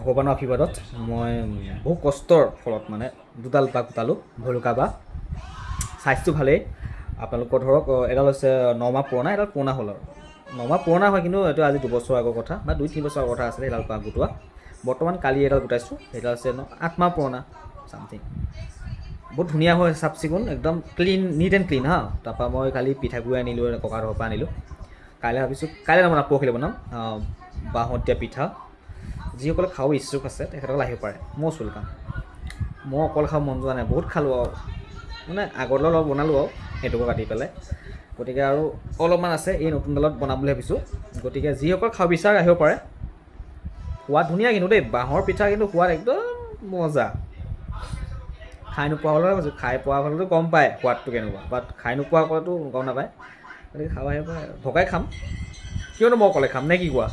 ভগৱানৰ আশীৰ্বাদত মই বহু কষ্টৰ ফলত মানে দুডাল বাঁহ গোটালোঁ, ভলুকা বাঁহ। চাইজটো ভালেই, আপোনালোকৰ ধৰক এডাল হৈছে 9 মাহ পুৰণা, এডাল পুৰণা হ'ল আৰু 9 মাহ পুৰণা হয়, কিন্তু এইটো আজি 2 বছৰ আগৰ কথা বা 2-3 বছৰ আগৰ কথা আছিলে এডাল বাঁহ গোটোৱা। বৰ্তমান কালি এডাল গোটাইছোঁ, সেইডাল আছে 8 মাহ পুৰণা ছামথিং। বহুত ধুনীয়া হয়, চাফ চিকুণ, একদম ক্লিন, নিট এণ্ড ক্লিন হা। তাৰপৰা মই কালি পিঠাগুড়ি আনিলোঁ, ককাহঁতৰ পৰা আনিলোঁ। কাইলৈ ভাবিছোঁ, কাইলৈ নবনাওঁ, পৰহিলৈ বনাম বাঁহত দিয়া পিঠা। যিসকলে খাব ইচ্ছুক আছে তেখেতসকলে আহিব পাৰে, মষ্ট ৱেলকাম। মই অকল খাব মন যোৱা নাই, বহুত খালোঁ আৰু মানে আগৰ ডালত অলপ বনালোঁ আৰু সেইটোকো কাটি পেলাই। গতিকে আৰু অলপমান আছে, এই নতুন ডালত বনাম বুলি ভাবিছোঁ। গতিকে যিসকল খাব বিচাৰে আহিব পাৰে। সোৱাদ ধুনীয়া কিন্তু দেই, বাঁহৰ পিঠা কিন্তু সোৱাদ একদম মজা। খাই নোপোৱা হ'লেও কৈছোঁ, খাই পোৱা হ'লেতো গম পায় সোৱাদটো কেনেকুৱা, বাট খাই নোপোৱা হ'লেতো গম নাপায়। গতিকে খাব আহিব পাৰে, ভগাই খাম, কিয়নো মই অকলে খাম নে কি কোৱা?